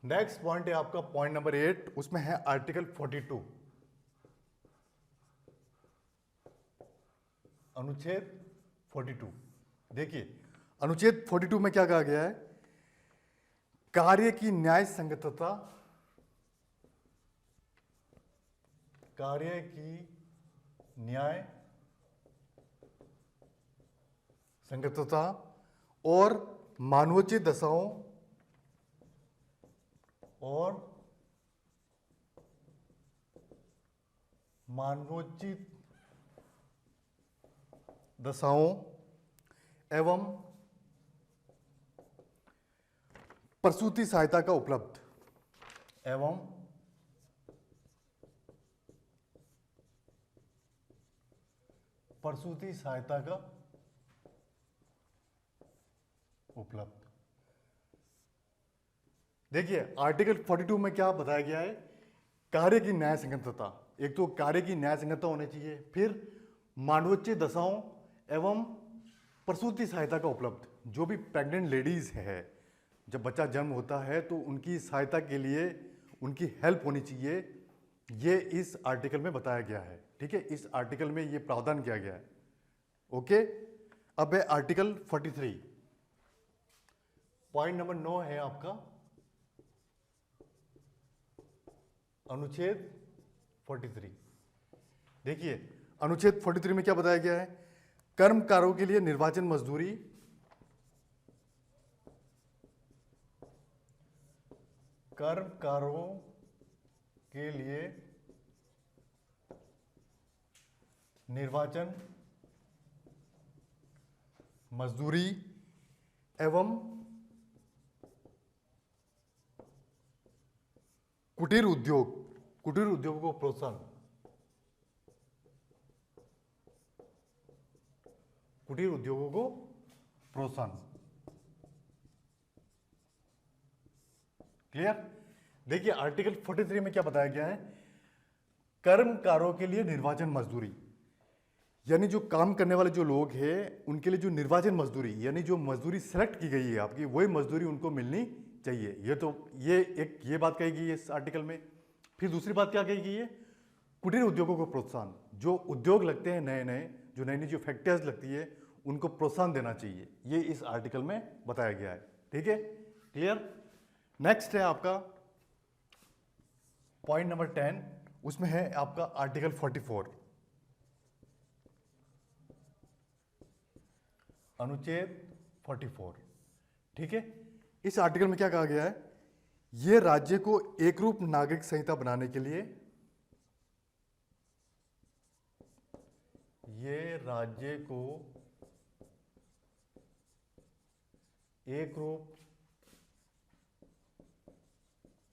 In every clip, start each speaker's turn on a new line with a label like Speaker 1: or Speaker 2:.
Speaker 1: Next point है आपका point number 8, उसमें है आर्टिकल 42, अनुच्छेद 42। देखिए अनुच्छेद 42 में क्या कहा गया है, कार्य की न्याय संगतता, कार्य की न्याय संगतता और मानवोचित दशाओं और मानवोचित दशाओं एवं प्रसूति सहायता का उपलब्ध एवं प्रसूति सहायता का उपलब्ध। देखिए आर्टिकल 42 में क्या बताया गया है, कार्य की न्याय संगतता, एक तो कार्य की न्याय संगतता होनी चाहिए, फिर मानवोचित दशाओं एवं प्रसूति सहायता का उपलब्ध। जो भी प्रेग्नेंट लेडीज है, जब बच्चा जन्म होता है तो उनकी सहायता के लिए उनकी हेल्प होनी चाहिए, ये इस आर्टिकल में बताया गया है। ठीक है, इस आर्टिकल में ये प्रावधान किया गया है। ओके, अब है आर्टिकल 43, पॉइंट नंबर 9 है आपका अनुच्छेद 43। देखिए अनुच्छेद 43 में क्या बताया गया है, कर्मकारों के लिए निर्वाचन मजदूरी, कर्मकारों के लिए निर्वाचन मजदूरी एवं कुटीर उद्योगों को प्रोत्साहन, कुटीर उद्योगों को प्रोत्साहन। क्लियर। देखिए आर्टिकल 43 में क्या बताया गया है, कर्मकारों के लिए निर्वाचन मजदूरी, यानी जो काम करने वाले जो लोग हैं उनके लिए जो निर्वाचन मजदूरी, यानी जो मजदूरी सेलेक्ट की गई है आपकी, वही मजदूरी उनको मिलनी चाहिए। ये बात कही गई है इस आर्टिकल में। फिर दूसरी बात क्या कही गई है, कुटीर उद्योगों को प्रोत्साहन, जो उद्योग लगते हैं नए नए, जो नई नई जो फैक्ट्रियाज लगती है उनको प्रोत्साहन देना चाहिए, ये इस आर्टिकल में बताया गया है। ठीक है, क्लियर। नेक्स्ट है आपका पॉइंट नंबर 10, उसमें है आपका आर्टिकल 44, अनुच्छेद 44। ठीक है, इस आर्टिकल में क्या कहा गया है, यह राज्य को एकरूप नागरिक संहिता बनाने के लिए, ये राज्य को एकरूप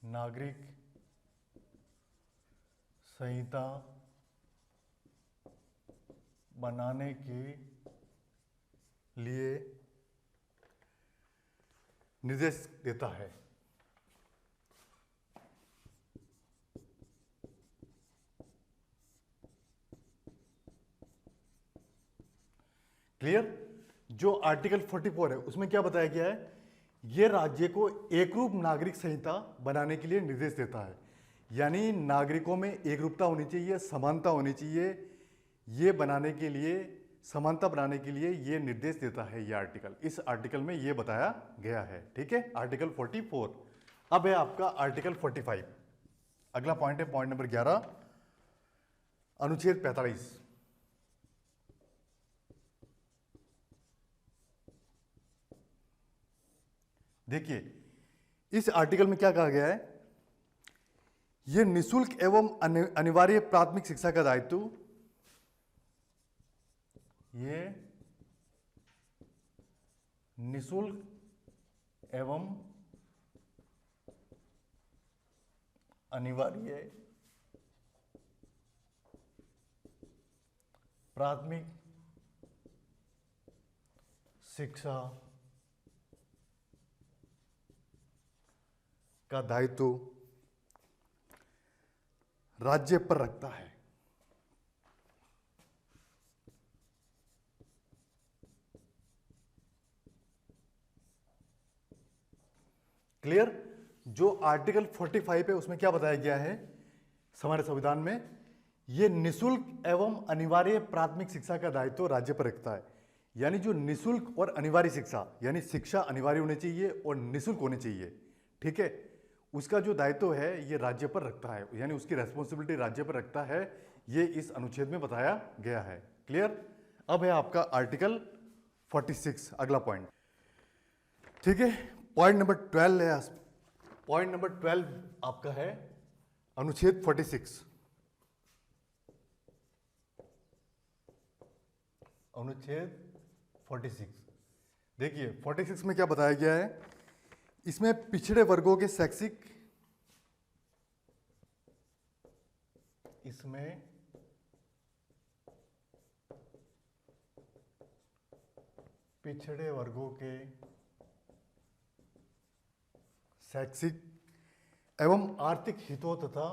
Speaker 1: नागरिक संहिता बनाने के लिए निर्देश देता है। क्लियर। जो आर्टिकल 44 है उसमें क्या बताया गया है, यह राज्य को एकरूप नागरिक संहिता बनाने के लिए निर्देश देता है, यानी नागरिकों में एकरूपता होनी चाहिए, समानता होनी चाहिए, ये बनाने के लिए, समानता बनाने के लिए ये निर्देश देता है ये आर्टिकल। इस आर्टिकल में ये बताया गया है। ठीक है, आर्टिकल 44। अब है आपका आर्टिकल 45, अगला पॉइंट है पॉइंट नंबर 11, अनुच्छेद 45। देखिए इस आर्टिकल में क्या कहा गया है, यह निःशुल्क एवं अनिवार्य प्राथमिक शिक्षा का दायित्व, ये निःशुल्क एवं अनिवार्य प्राथमिक शिक्षा का दायित्व राज्य पर रखता है। क्लियर। जो आर्टिकल 45 है उसमें क्या बताया गया है हमारे संविधान में, ये निशुल्क एवं अनिवार्य प्राथमिक शिक्षा का दायित्व राज्य पर रखता है। यानी जो निशुल्क और अनिवार्य शिक्षा, यानी शिक्षा अनिवार्य होनी चाहिए और निशुल्क होनी चाहिए, ठीक है, उसका जो दायित्व है ये राज्य पर रखता है, यानी उसकी रेस्पॉन्सिबिलिटी राज्य पर रखता है, ये इस अनुच्छेद में बताया गया है। क्लियर? अब है आपका आर्टिकल 46, अगला पॉइंट, ठीक है। पॉइंट नंबर 12 है, पॉइंट नंबर 12 आपका है अनुच्छेद 46। अनुच्छेद 46, देखिए 46 में क्या बताया गया है, इसमें पिछड़े वर्गों के शैक्षिक, इसमें पिछड़े वर्गों के शैक्षिक एवं आर्थिक हितों तथा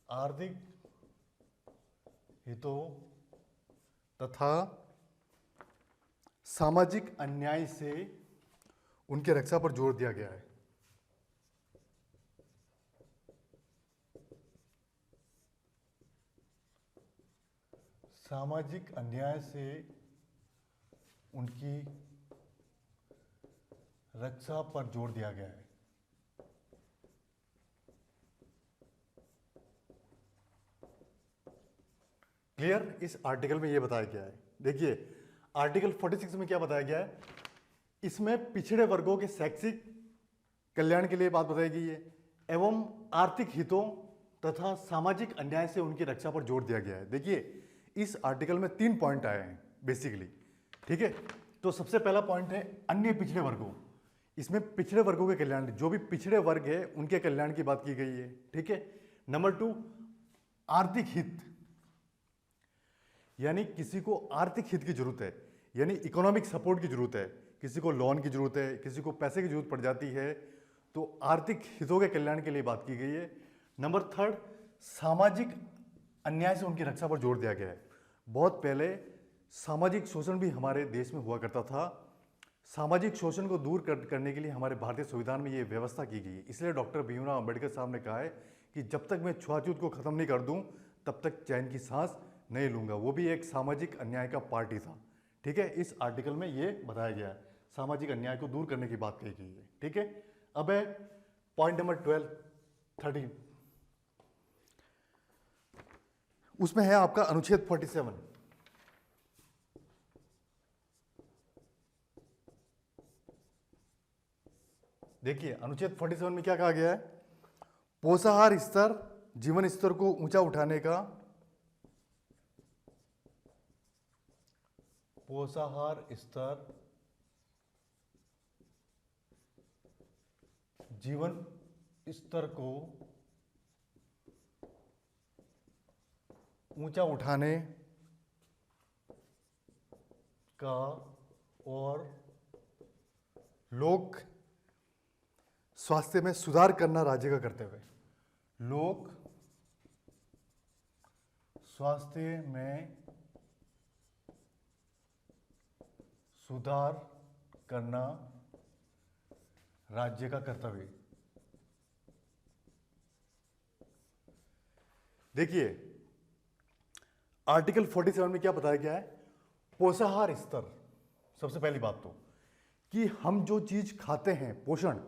Speaker 1: आर्थिक हितों तथा सामाजिक अन्याय से उनके रक्षा पर जोर दिया गया है। सामाजिक अन्याय से उनकी रक्षा पर जोर दिया गया है। क्लियर? इस आर्टिकल में यह बताया गया है। देखिए आर्टिकल 46 में क्या बताया गया है, इसमें पिछड़े वर्गों के शैक्षिक कल्याण के लिए बात बताई गई है एवं आर्थिक हितों तथा सामाजिक अन्याय से उनकी रक्षा पर जोर दिया गया है। देखिए इस आर्टिकल में 3 पॉइंट आए हैं बेसिकली, ठीक है। तो सबसे पहला पॉइंट है अन्य पिछड़े वर्गों, इसमें पिछड़े वर्गों के कल्याण, जो भी पिछड़े वर्ग है उनके कल्याण की बात की गई है, ठीक है। नंबर 2 आर्थिक हित, यानी किसी को आर्थिक हित की जरूरत है, यानी इकोनॉमिक सपोर्ट की जरूरत है, किसी को लोन की जरूरत है, किसी को पैसे की जरूरत पड़ जाती है, तो आर्थिक हितों के कल्याण के लिए बात की गई है। नंबर 3 सामाजिक अन्याय से उनकी रक्षा पर जोर दिया गया है। बहुत पहले सामाजिक शोषण भी हमारे देश में हुआ करता था, सामाजिक शोषण को दूर करने के लिए हमारे भारतीय संविधान में ये व्यवस्था की गई है। इसलिए डॉक्टर भीमराव अंबेडकर साहब ने कहा है कि जब तक मैं छुआछूत को खत्म नहीं कर दूं तब तक चैन की सांस नहीं लूंगा। वो भी एक सामाजिक अन्याय का पार्ट ही था, ठीक है। इस आर्टिकल में ये बताया गया है, सामाजिक अन्याय को दूर करने की बात कही गई है, ठीक है। अब है पॉइंट नंबर 13, उसमें है आपका अनुच्छेद 47। देखिए अनुच्छेद 47 में क्या कहा गया है, पोषाहार स्तर जीवन स्तर को ऊंचा उठाने का, पोषाहार स्तर जीवन स्तर को ऊंचा उठाने का और लोक स्वास्थ्य में सुधार करना राज्य का कर्तव्य है। लोक स्वास्थ्य में सुधार करना राज्य का कर्तव्य। देखिए आर्टिकल 47 में क्या बताया गया है, पोषाहार स्तर, सबसे पहली बात तो कि हम जो चीज खाते हैं, पोषण,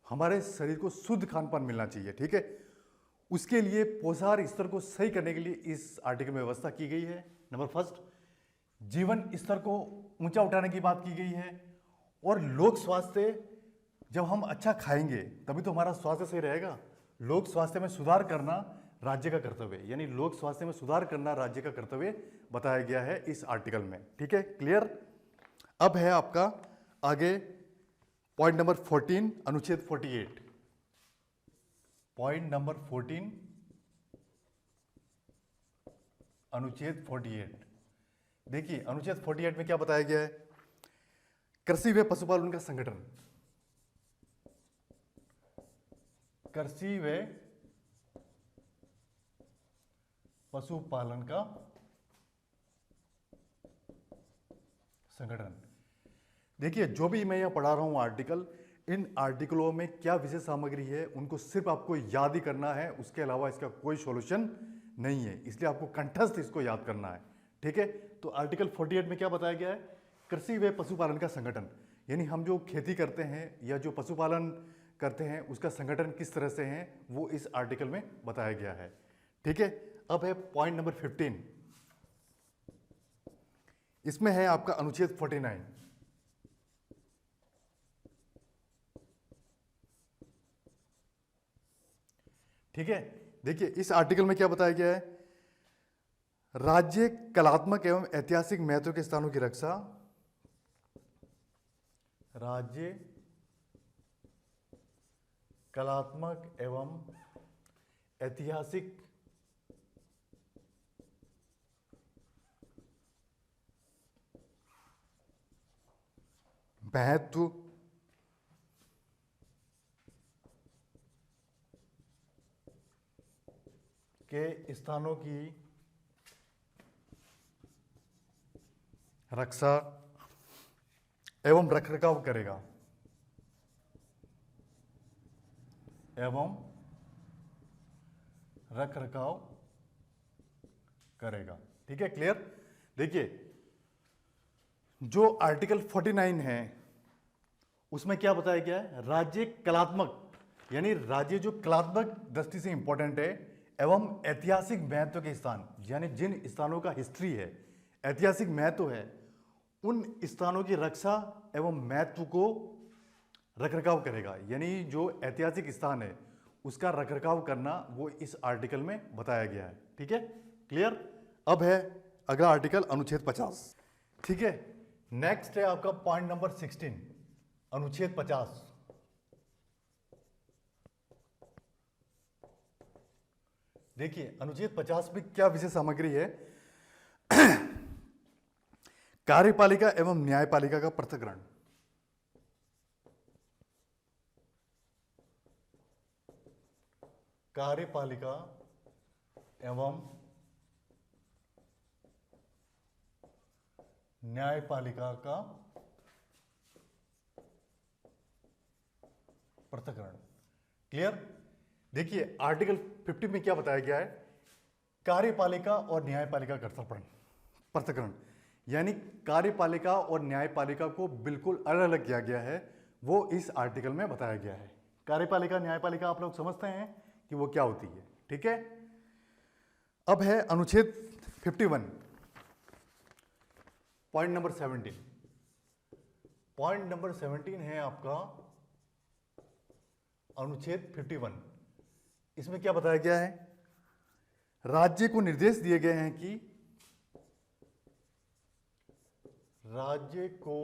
Speaker 1: हमारे शरीर को शुद्ध खान पान मिलना चाहिए, ठीक है। उसके लिए पोषाहार स्तर को सही करने के लिए इस आर्टिकल में व्यवस्था की गई है। नंबर 1 जीवन स्तर को ऊंचा उठाने की बात की गई है, और लोक स्वास्थ्य, जब हम अच्छा खाएंगे तभी तो हमारा स्वास्थ्य सही रहेगा। लोक स्वास्थ्य में सुधार करना राज्य का कर्तव्य, यानी लोक स्वास्थ्य में सुधार करना राज्य का कर्तव्य बताया गया है इस आर्टिकल में, ठीक है। क्लियर? अब है आपका आगे पॉइंट नंबर 14 अनुच्छेद 48। पॉइंट नंबर 14 अनुच्छेद 48। देखिए अनुच्छेद 48 में क्या बताया गया है, कृषि व पशुपालन का संगठन, कृषि व पशुपालन का संगठन। देखिए, जो भी मैं यहाँ पढ़ा रहा हूँ आर्टिकल, इन आर्टिकलों में क्या विशेष सामग्री है उनको सिर्फ आपको याद ही करना है, उसके अलावा इसका कोई सॉल्यूशन नहीं है, इसलिए आपको कंठस्थ इसको याद करना है। ठीक है, तो आर्टिकल 48 में क्या बताया गया है? कृषि व पशुपालन का संगठन, यानी हम जो खेती करते हैं या जो पशुपालन करते हैं उसका संगठन किस तरह से है वो इस आर्टिकल में बताया गया है। ठीक है, अब है पॉइंट नंबर 15। इसमें है आपका अनुच्छेद 49। ठीक है, देखिए इस आर्टिकल में क्या बताया गया है? राज्य कलात्मक एवं ऐतिहासिक महत्व के स्थानों की रक्षा, राज्य कलात्मक एवं ऐतिहासिक महत्व के स्थानों की रक्षा एवं रखरखाव करेगा, एवं रखरखाव करेगा। ठीक है, क्लियर? देखिए, जो आर्टिकल 49 है उसमें क्या बताया गया है? राज्य कलात्मक, यानी राज्य जो कलात्मक दृष्टि से इंपॉर्टेंट है, एवं ऐतिहासिक महत्व के स्थान, यानी जिन स्थानों का हिस्ट्री है, ऐतिहासिक महत्व है, उन स्थानों की रक्षा एवं महत्व को रखरखाव करेगा। यानी जो ऐतिहासिक स्थान है उसका रखरखाव करना वो इस आर्टिकल में बताया गया है। ठीक है, क्लियर? अब है अगला आर्टिकल अनुच्छेद 50। ठीक है, नेक्स्ट है आपका पॉइंट नंबर 16, अनुच्छेद 50। देखिए, अनुच्छेद 50 में क्या विशेष सामग्री है? कार्यपालिका एवं न्यायपालिका का पृथक्करण, कार्यपालिका एवं न्यायपालिका का पृथक्करण। क्लियर? देखिए, आर्टिकल 50 में क्या बताया गया है? कार्यपालिका और न्यायपालिका का पृथक्करण, यानी कार्यपालिका और न्यायपालिका को बिल्कुल अलग अलग किया गया है, वो इस आर्टिकल में बताया गया है। कार्यपालिका न्यायपालिका आप लोग समझते हैं कि वो क्या होती है। ठीक है, अब है अनुच्छेद 51, पॉइंट नंबर 17। पॉइंट नंबर 17 है आपका अनुच्छेद 51। इसमें क्या बताया गया है? राज्य को निर्देश दिए गए हैं कि राज्य को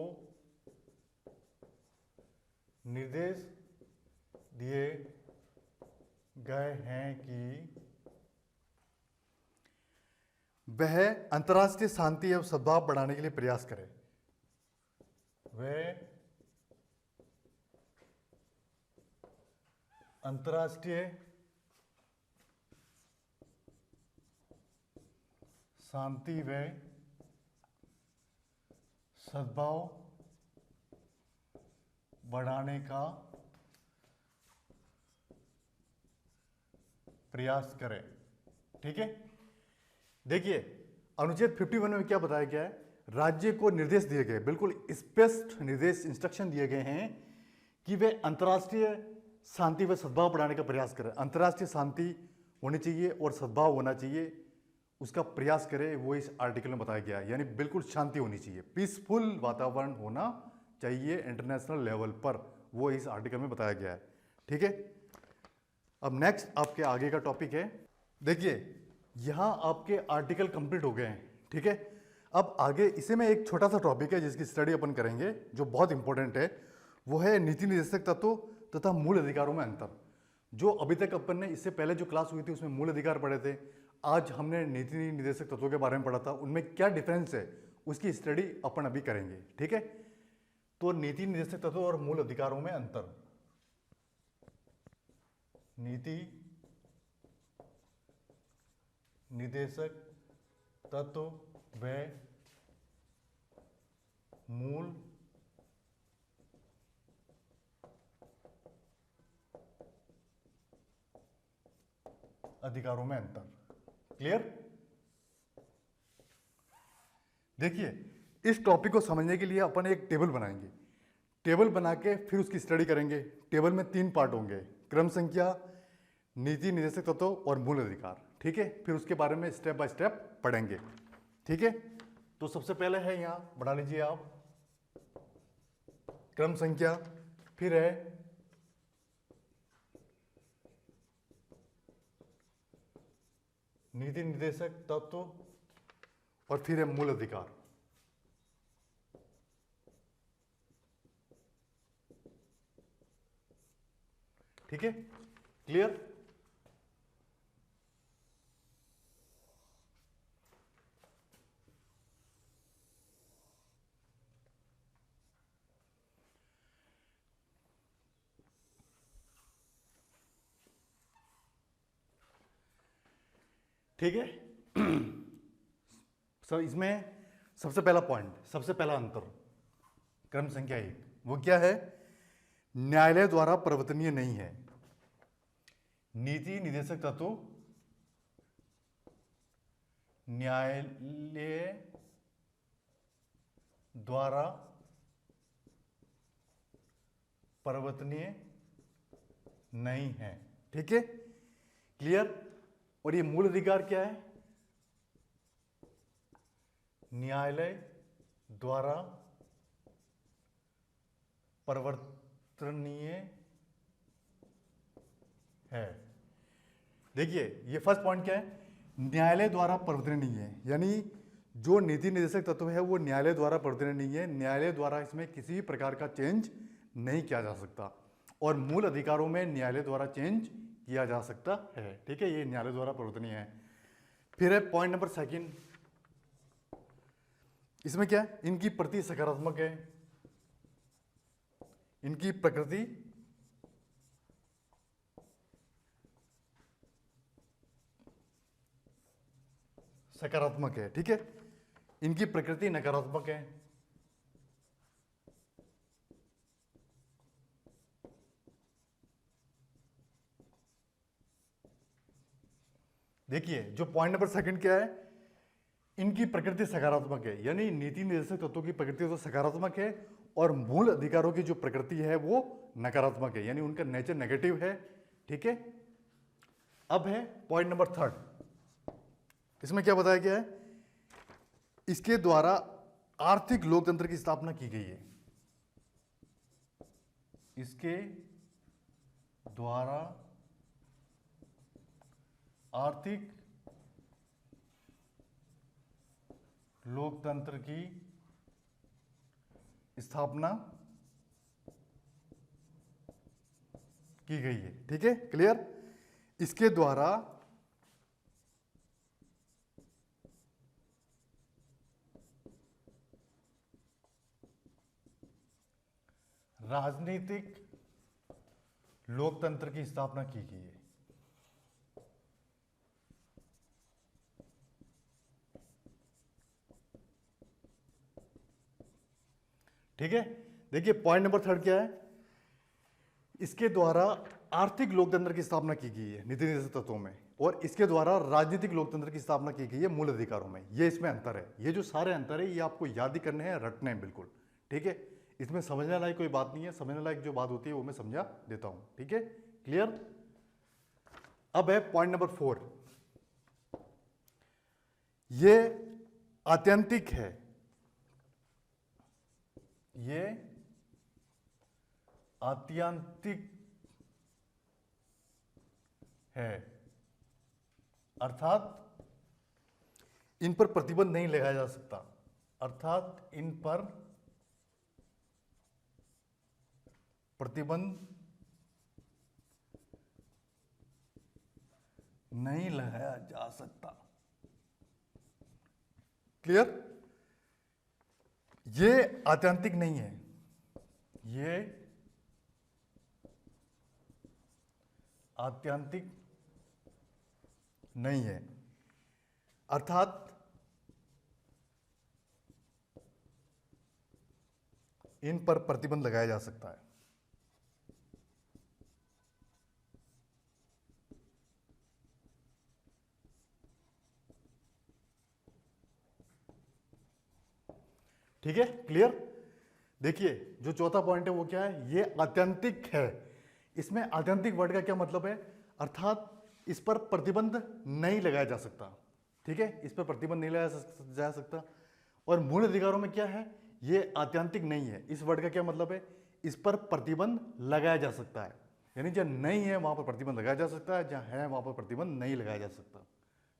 Speaker 1: निर्देश दिए गए हैं कि वह अंतर्राष्ट्रीय शांति एवं सद्भाव बढ़ाने के लिए प्रयास करे। वह अंतर्राष्ट्रीय शांति व सद्भाव बढ़ाने का प्रयास करें। ठीक है, देखिए अनुच्छेद 51 में क्या बताया गया है? राज्य को निर्देश दिए गए, बिल्कुल स्पष्ट निर्देश, इंस्ट्रक्शन दिए गए हैं कि वे अंतर्राष्ट्रीय शांति व सद्भाव बढ़ाने का प्रयास करें। अंतर्राष्ट्रीय शांति होनी चाहिए और सद्भाव होना चाहिए, उसका प्रयास करें, वो इस आर्टिकल में बताया गया है। यानी बिल्कुल शांति होनी चाहिए, पीसफुल वातावरण होना चाहिए इंटरनेशनल लेवल पर, वो इस आर्टिकल में बताया गया है। ठीक है, अब नेक्स्ट आपके आगे का टॉपिक है। देखिए, यहां आपके आर्टिकल कंप्लीट हो गए हैं। ठीक है, अब आगे इसे में एक छोटा सा टॉपिक है जिसकी स्टडी अपन करेंगे, जो बहुत इंपॉर्टेंट है, वो है नीति निर्देशक तत्व तथा मूल अधिकारों में अंतर। जो अभी तक अपन ने इससे पहले जो क्लास हुई थी उसमें मूल अधिकार पढ़े थे, आज हमने नीति निर्देशक तत्वों के बारे में पढ़ा था, उनमें क्या डिफरेंस है उसकी स्टडी अपन अभी करेंगे। ठीक है, तो नीति निर्देशक तत्व और मूल अधिकारों में अंतर। नीति निर्देशक तत्व व मूल अधिकारों में अंतर। क्लियर? देखिए, इस टॉपिक को समझने के लिए अपन एक टेबल बनाएंगे। टेबल बना के फिर उसकी स्टडी करेंगे। टेबल में 3 पार्ट होंगे, क्रम संख्या, नीति निर्देशक तत्व और मूल अधिकार। ठीक है, फिर उसके बारे में स्टेप बाय स्टेप पढ़ेंगे। ठीक है, तो सबसे पहले है, यहां बढ़ा लीजिए आप, क्रम संख्या, फिर है नीति निर्देशक तत्व और फिर है मूल अधिकार। ठीक है, क्लियर? ठीक है। सर, इसमें सबसे पहला पॉइंट, सबसे पहला अंतर क्रम संख्या 1, वो क्या है? न्यायालय द्वारा परिवर्तनीय नहीं है। नीति निर्देशक तत्व न्यायालय द्वारा परिवर्तनीय नहीं है। ठीक है, क्लियर? और ये मूल अधिकार क्या है? न्यायालय द्वारा परिवर्तनीय है। देखिए, ये फर्स्ट पॉइंट क्या है? न्यायालय द्वारा परिवर्तनीय नहीं है, यानी जो नीति निर्देशक तत्व है वो न्यायालय द्वारा परिवर्तनीय नहीं है। न्यायालय द्वारा इसमें किसी भी प्रकार का चेंज नहीं किया जा सकता, और मूल अधिकारों में न्यायालय द्वारा चेंज किया जा सकता है। ठीक है, ये न्यायालय द्वारा परिवर्तनीय है। फिर है पॉइंट नंबर 2, इसमें क्या है? इनकी प्रकृति सकारात्मक है। इनकी प्रकृति सकारात्मक है। ठीक है, इनकी प्रकृति नकारात्मक है। देखिए, जो पॉइंट नंबर 2 क्या है? इनकी प्रकृति सकारात्मक है, यानी नीति निर्देशक तत्वों की प्रकृति तो सकारात्मक है, और मूल अधिकारों की जो प्रकृति है वो नकारात्मक है, यानी उनका नेचर नेगेटिव है। ठीक है, अब है पॉइंट नंबर 3, इसमें क्या बताया गया है? इसके द्वारा आर्थिक लोकतंत्र की स्थापना की गई है। इसके द्वारा आर्थिक लोकतंत्र की स्थापना की गई है। ठीक है, क्लियर? इसके द्वारा राजनीतिक लोकतंत्र की स्थापना की गई है। ठीक है, देखिए पॉइंट नंबर 3 क्या है? इसके द्वारा आर्थिक लोकतंत्र की स्थापना की गई है नीति निर्देशक तत्वों में, और इसके द्वारा राजनीतिक लोकतंत्र की स्थापना की गई है मूल अधिकारों में। ये इसमें अंतर है। ये जो सारे अंतर है ये आपको याद ही करने हैं, रटने हैं बिल्कुल। ठीक है, इसमें समझने लायक कोई बात नहीं है। समझने लायक जो बात होती है वो मैं समझा देता हूं। ठीक है, क्लियर? अब है पॉइंट नंबर 4, ये आत्यंतिक है। ये आत्यंतिक है, अर्थात इन पर प्रतिबंध नहीं लगाया जा सकता। अर्थात इन पर प्रतिबंध नहीं लगाया जा सकता। क्लियर? ये आत्यंतिक नहीं है, ये आत्यंतिक नहीं है, अर्थात इन पर प्रतिबंध लगाया जा सकता है। ठीक है, क्लियर। देखिए जो चौथा पॉइंट है वो क्या है, ये आत्यंतिक है। इसमें आत्यंतिक वर्ड का क्या मतलब है, अर्थात इस पर प्रतिबंध नहीं लगाया जा सकता। ठीक है, इस पर प्रतिबंध नहीं लगाया जा सकता। और मूल अधिकारों में क्या है, ये आत्यंतिक नहीं है। इस वर्ड का क्या मतलब है, इस पर प्रतिबंध लगाया जा सकता है, यानी जहाँ नहीं है वहां पर प्रतिबंध लगाया जा सकता है, जहां है वहां पर प्रतिबंध नहीं लगाया जा सकता।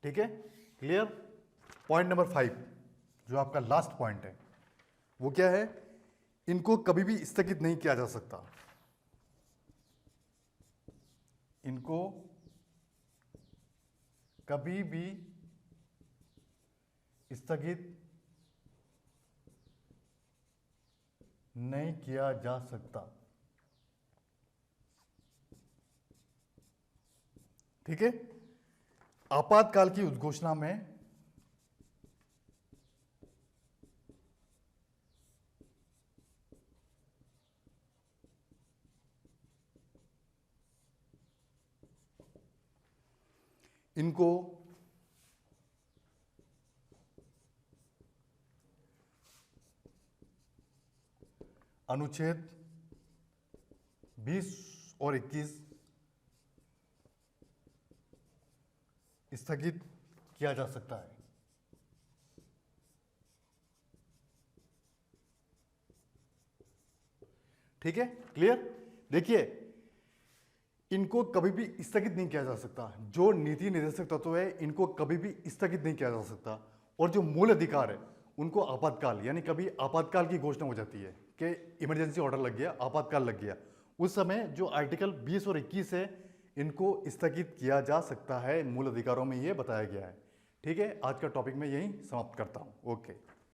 Speaker 1: ठीक है, क्लियर। पॉइंट नंबर 5 जो आपका लास्ट पॉइंट है वो क्या है, इनको कभी भी स्थगित नहीं किया जा सकता। इनको कभी भी स्थगित नहीं किया जा सकता। ठीक है, आपातकाल की उद्घोषणा में इनको अनुच्छेद 20 और 21 स्थगित किया जा सकता है। ठीक है, क्लियर। देखिए इनको कभी भी स्थगित नहीं किया जा सकता। जो नीति निर्देशक तत्व है इनको कभी भी स्थगित नहीं किया जा सकता। और जो मूल अधिकार है उनको आपातकाल, यानी कभी आपातकाल की घोषणा हो जाती है कि इमरजेंसी ऑर्डर लग गया, आपातकाल लग गया, उस समय जो आर्टिकल 20 और 21 है इनको स्थगित किया जा सकता है। मूल अधिकारों में ये बताया गया है। ठीक है, आज का टॉपिक मैं यहीं समाप्त करता हूं। ओके।